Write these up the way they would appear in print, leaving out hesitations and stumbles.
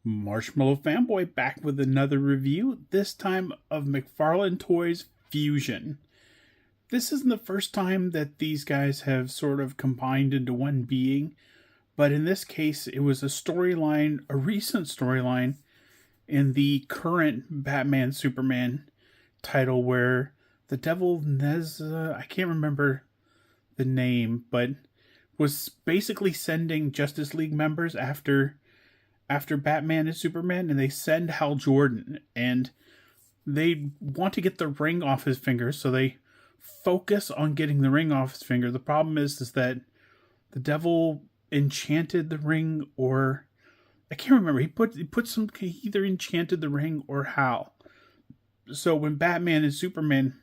Marshmallow Fanboy back with another review, this time of McFarlane Toys Fusion. This isn't the first time that these guys have sort of combined into one being, but in this case it was a storyline, a recent storyline in the current Batman Superman title where the Devil I can't remember the name, but was basically sending Justice League members after Batman and Superman, and they send Hal Jordan, and they want to get the ring off his finger, so they focus on getting the ring off his finger. The problem is that the Devil enchanted the ring, or I can't remember. He either enchanted the ring or Hal. So when Batman and Superman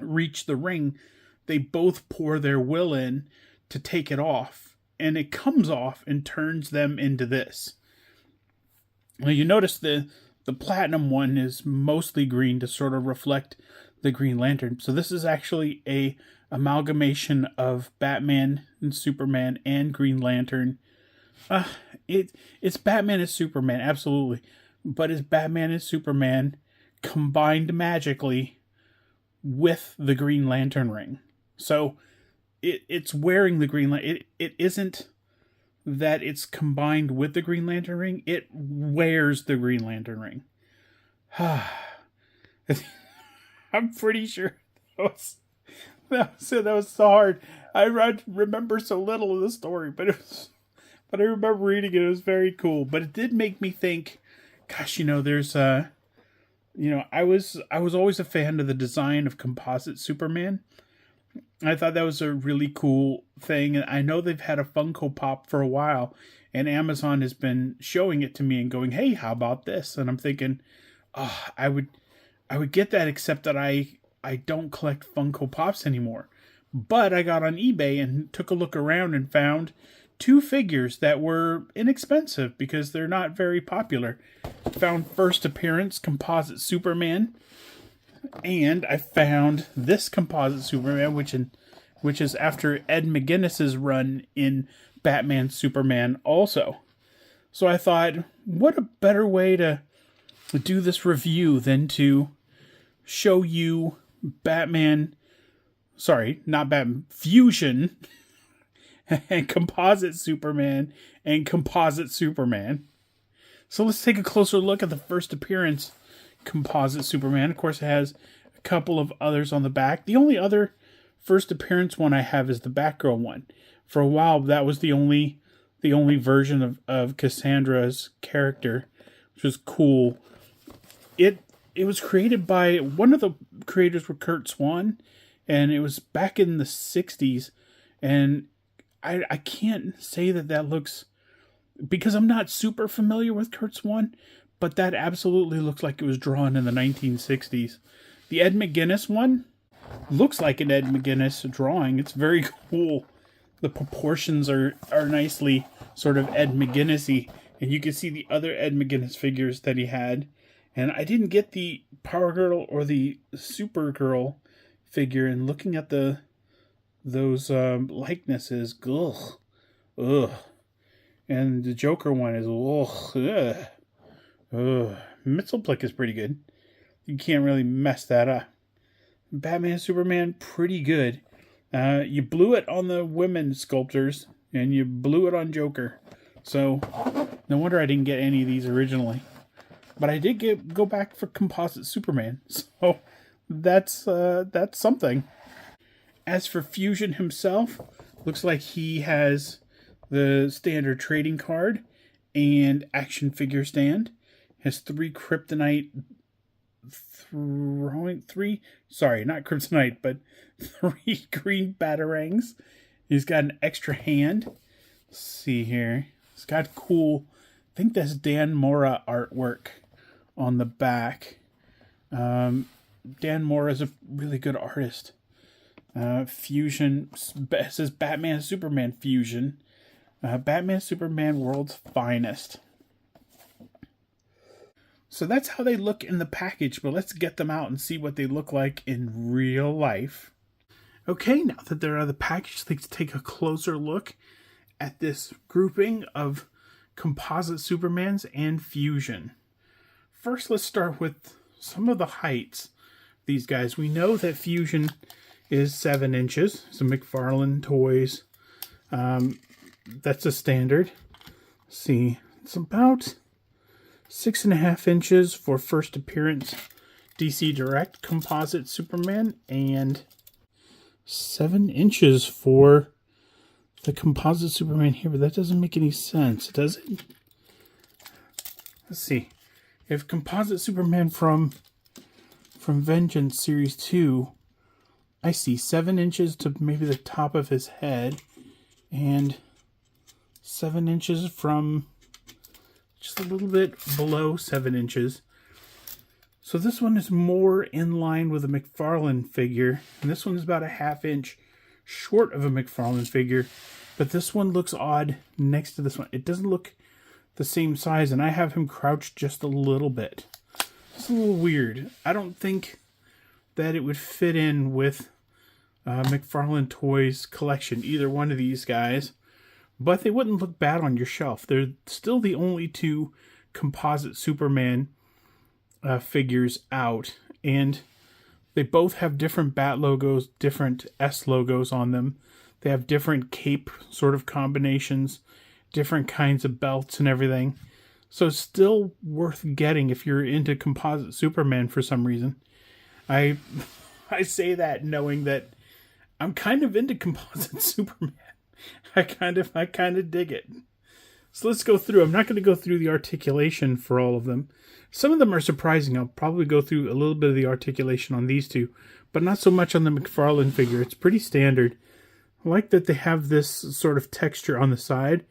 reach the ring, they both pour their will in to take it off, and it comes off and turns them into this. Now you notice the platinum one is mostly green to sort of reflect the Green Lantern. So this is actually a amalgamation of Batman and Superman and Green Lantern. It's Batman and Superman, absolutely. But it's Batman and Superman combined magically with the Green Lantern ring. So it's wearing the Green Lantern. It isn't that it's combined with the Green Lantern ring. It wears the Green Lantern ring. I'm pretty sure that was so hard. I remember so little of the story, but I remember reading it. It was very cool. But it did make me think, gosh, there's I was always a fan of the design of Composite Superman. I thought that was a really cool thing. And I know they've had a Funko Pop for a while, and Amazon has been showing it to me and going, hey, how about this? And I'm thinking, I would get that, except that I don't collect Funko Pops anymore. But I got on eBay and took a look around and found two figures that were inexpensive because they're not very popular. Found first appearance Composite Superman, and I found this Composite Superman, which is after Ed McGuinness's run in Batman Superman also. So I thought, what a better way to do this review than to show you Fusion and Composite Superman and Composite Superman. So let's take a closer look at the first appearance Composite Superman. Of course, it has a couple of others on the back. The only other first appearance one I have is the Batgirl one. For a while, that was the only version of Cassandra's character, which was cool. It was created by one of the creators were Kurt Swan, and it was back in the 60s. And I can't say that looks, because I'm not super familiar with Kurt Swan, but that absolutely looks like it was drawn in the 1960s. The Ed McGuinness one looks like an Ed McGuinness drawing. It's very cool. The proportions are nicely sort of Ed McGuinness-y, and you can see the other Ed McGuinness figures that he had. And I didn't get the Power Girl or the Supergirl figure, and looking at those likenesses, ugh. And the Joker one is ugh. Mitzelplick is pretty good. You can't really mess that up. Batman Superman, pretty good. You blew it on the women sculptors, and you blew it on Joker. So no wonder I didn't get any of these originally. But I did go back for Composite Superman, so that's something. As for Fusion himself, looks like he has the standard trading card and action figure stand. Has three kryptonite three green batarangs. He's got an extra hand. Let's see here. It's got cool, I think that's Dan Mora artwork on the back. Dan Mora is a really good artist. Fusion, it says Batman Superman Fusion. Batman Superman World's Finest. So that's how they look in the package, but let's get them out and see what they look like in real life. Okay, now that they're out of the package, let's take a closer look at this grouping of Composite Supermans and Fusion. First, let's start with some of the heights. These guys, we know that Fusion is 7 inches. It's a McFarlane Toys. That's a standard. Let's see, it's about 6.5 inches for first appearance DC Direct Composite Superman, and 7 inches for the Composite Superman here, but that doesn't make any sense, does it? Let's see. If Composite Superman from Vengeance Series 2, I see 7 inches to maybe the top of his head, and 7 inches from just a little bit below 7 inches. So this one is more in line with a McFarlane figure, and this one is about a 1/2 inch short of a McFarlane figure, but this one looks odd next to this one. It doesn't look the same size, and I have him crouched just a little bit. It's a little weird. I don't think that it would fit in with McFarlane Toys collection, either one of these guys, but they wouldn't look bad on your shelf. They're still the only 2 Composite Superman figures out, and they both have different bat logos, different S logos on them. They have different cape sort of combinations, different kinds of belts and everything. So it's still worth getting if you're into Composite Superman for some reason. I say that knowing that I'm kind of into Composite Superman. I kind of dig it. So let's go through. I'm not going to go through the articulation for all of them. Some of them are surprising. I'll probably go through a little bit of the articulation on these 2, but not so much on the McFarlane figure. It's pretty standard. I like that they have this sort of texture on the side.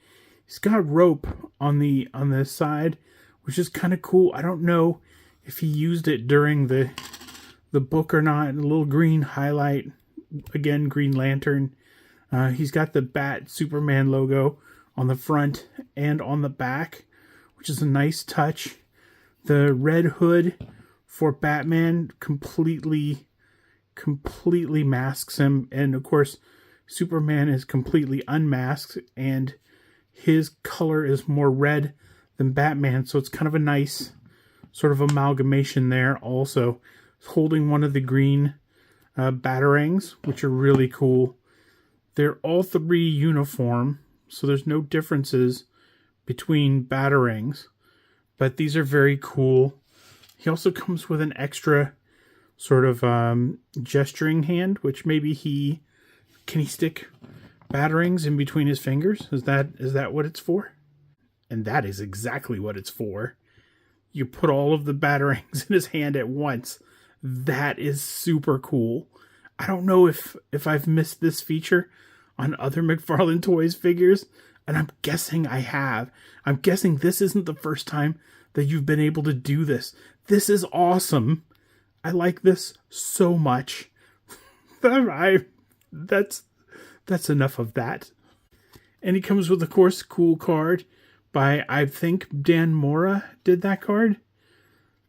He's got rope on the side, which is kind of cool. I don't know if he used it during the book or not. A little green highlight. Again, Green Lantern. He's got the Bat Superman logo on the front and on the back, which is a nice touch. The red hood for Batman completely masks him, and of course Superman is completely unmasked, and his color is more red than Batman, so it's kind of a nice sort of amalgamation there. Also, holding one of the green batarangs, which are really cool. They're all 3 uniform, so there's no differences between batarangs, but these are very cool. He also comes with an extra sort of gesturing hand, which maybe can he stick batarangs in between his fingers? Is that what it's for? And that is exactly what it's for. You put all of the batarangs in his hand at once. That is super cool. I don't know if I've missed this feature on other McFarlane Toys figures, and I'm guessing I have. I'm guessing this isn't the first time that you've been able to do this. This is awesome. I like this so much. That's enough of that. And he comes with, of course, cool card by, I think, Dan Mora did that card.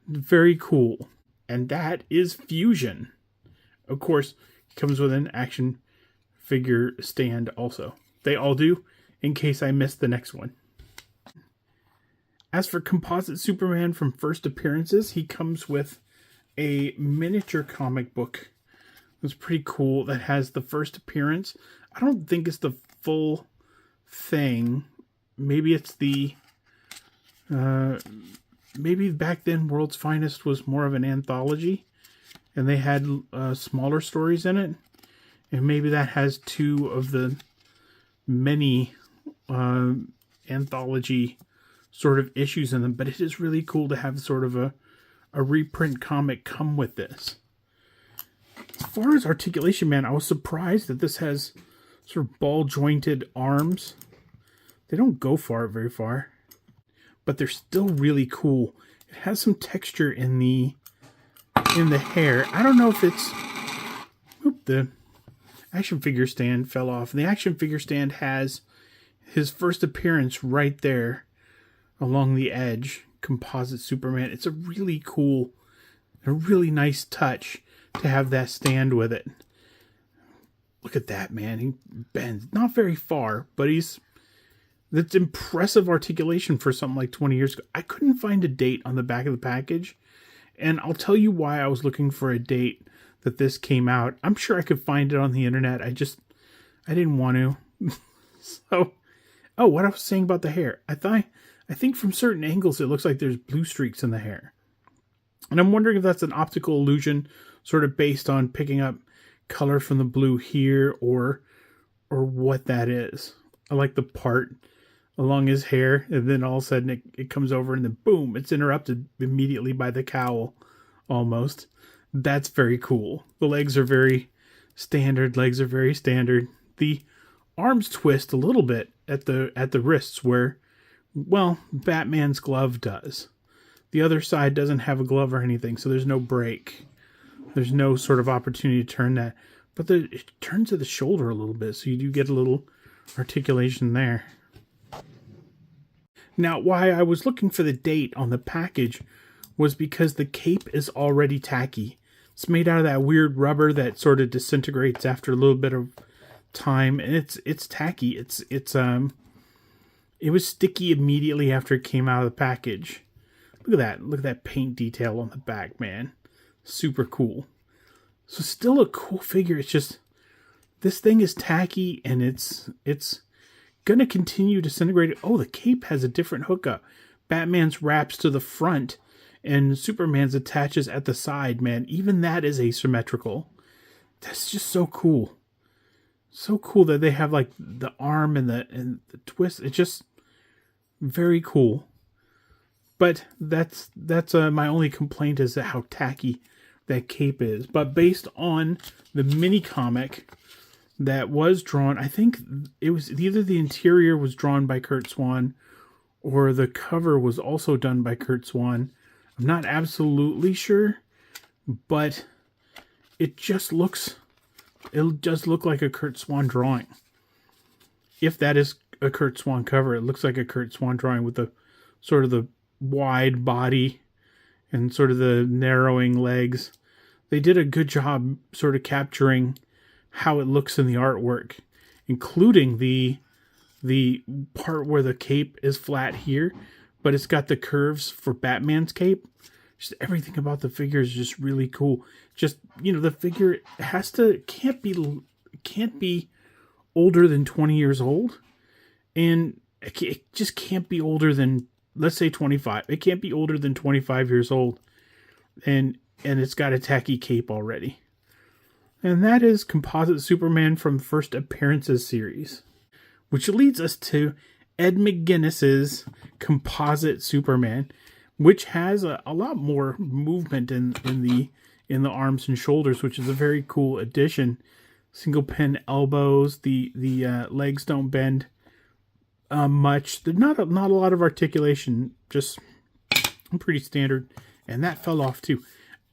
Very cool. And that is Fusion. Of course, he comes with an action figure stand also. They all do, in case I missed the next one. As for Composite Superman from first appearances, he comes with a miniature comic book. It's pretty cool. That has the first appearance. I don't think it's the full thing. Maybe it's the... maybe back then World's Finest was more of an anthology, and they had smaller stories in it. And maybe that has 2 of the many anthology sort of issues in them. But it is really cool to have sort of a reprint comic come with this. As far as articulation, man, I was surprised that this has sort of ball-jointed arms. They don't go very far, but they're still really cool. It has some texture in the hair. I don't know if it's... the action figure stand fell off. And the action figure stand has his first appearance right there along the edge. Composite Superman. It's a really cool, a really nice touch to have that stand with it. Look at that, man. He bends not very far, but he's That's impressive articulation for something like 20 years ago. I couldn't find a date on the back of the package, and I'll tell you why I was looking for a date that this came out. I'm sure I could find it on the internet. I didn't want to. So, oh, what I was saying about the hair. I think from certain angles it looks like there's blue streaks in the hair. And I'm wondering if that's an optical illusion, sort of based on picking up color from the blue here, or what that is. I like the part along his hair, and then all of a sudden it comes over, and then boom, it's interrupted immediately by the cowl, almost. That's very cool. The legs are very standard. The arms twist a little bit at the wrists where, well, Batman's glove does. The other side doesn't have a glove or anything, so there's no break. There's no sort of opportunity to turn that. But it turns at the shoulder a little bit, so you do get a little articulation there. Now, why I was looking for the date on the package was because the cape is already tacky. It's made out of that weird rubber that sort of disintegrates after a little bit of time, and it's tacky. It was sticky immediately after it came out of the package. Look at that paint detail on the back, man. Super cool. So still a cool figure. It's just, this thing is tacky, and it's gonna continue disintegrating. Oh, the cape has a different hookup. Batman's wraps to the front, and Superman's attaches at the side, man. Even that is asymmetrical. That's just so cool. So cool that they have like the arm and the twist. It's just very cool. But that's my only complaint is how tacky that cape is. But based on the mini comic that was drawn, I think it was either the interior was drawn by Curt Swan or the cover was also done by Curt Swan. I'm not absolutely sure, but it does look like a Curt Swan drawing. If that is a Curt Swan cover, it looks like a Curt Swan drawing with the sort of the wide body and sort of the narrowing legs. They did a good job sort of capturing how it looks in the artwork, including the part where the cape is flat here, but it's got the curves for Batman's cape. Just everything about the figure is just really cool. Just, the figure can't be older than 20 years old, and it just can't be older than, let's say, 25. It can't be older than 25 years old, and it's got a tacky cape already. And that is Composite Superman from First Appearances series, which leads us to Ed McGuinness's Composite Superman, which has a lot more movement in the arms and shoulders, which is a very cool addition. Single pin elbows, the legs don't bend much. There's not a lot of articulation, just pretty standard. And that fell off too.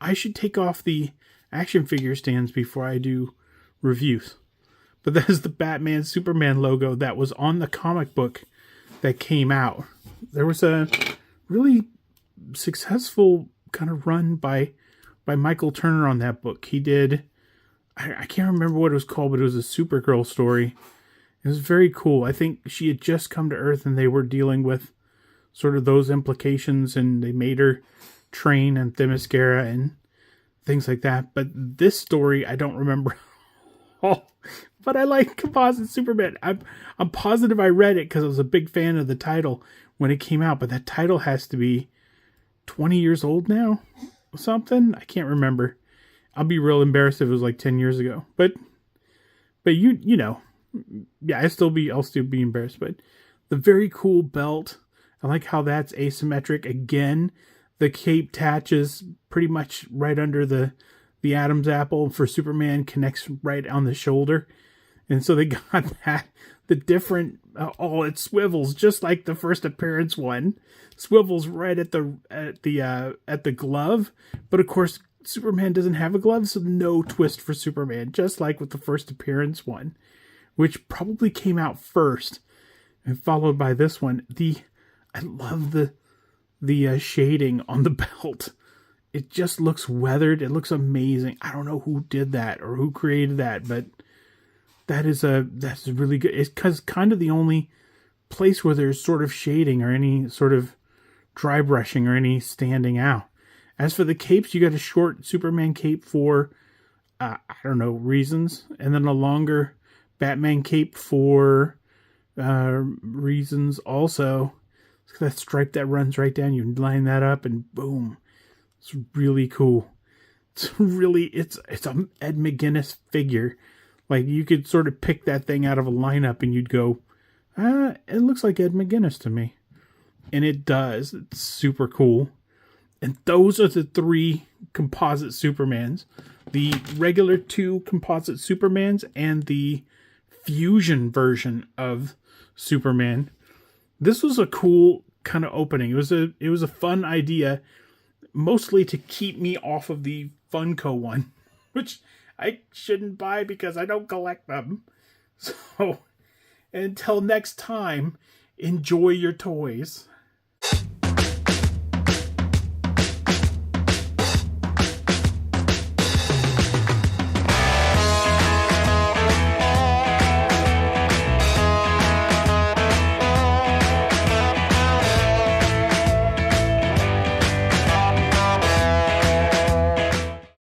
I should take off the action figure stands before I do reviews. But that is the Batman Superman logo that was on the comic book that came out. There was a really successful kind of run by Michael Turner on that book. He did, I can't remember what it was called, but it was a Supergirl story. It was very cool. I think she had just come to Earth and they were dealing with sort of those implications, and they made her train and Themyscira and things like that. But this story, I don't remember. Oh, but I like Composite Superman. I'm positive I read it because I was a big fan of the title when it came out. But that title has to be 20 years old now, or something. I can't remember. I'll be real embarrassed if it was like 10 years ago. But you know, yeah, I'll still be embarrassed. But the very cool belt. I like how that's asymmetric. Again, the cape attaches pretty much right under the Adam's apple for Superman, connects right on the shoulder. And so they got that, the different, it swivels just like the first appearance one. Swivels right at the glove. But of course, Superman doesn't have a glove, so no twist for Superman, just like with the first appearance one, which probably came out first and followed by this one. I love the shading on the belt. It just looks weathered. It looks amazing. I don't know who did that or who created that, but that's really good. It's kind of the only place where there's sort of shading or any sort of dry brushing or any standing out. As for the capes, you got a short Superman cape for, I don't know, reasons. And then a longer Batman cape for reasons also. That stripe that runs right down, you line that up and boom. It's really cool. It's an Ed McGuinness figure. Like, you could sort of pick that thing out of a lineup and you'd go, it looks like Ed McGuinness to me. And it does. It's super cool. And those are the 3 composite Supermans. The regular 2 composite Supermans and the fusion version of Superman. This was a cool kind of opening. It was a fun idea, mostly to keep me off of the Funko one, which I shouldn't buy because I don't collect them. So, until next time, enjoy your toys.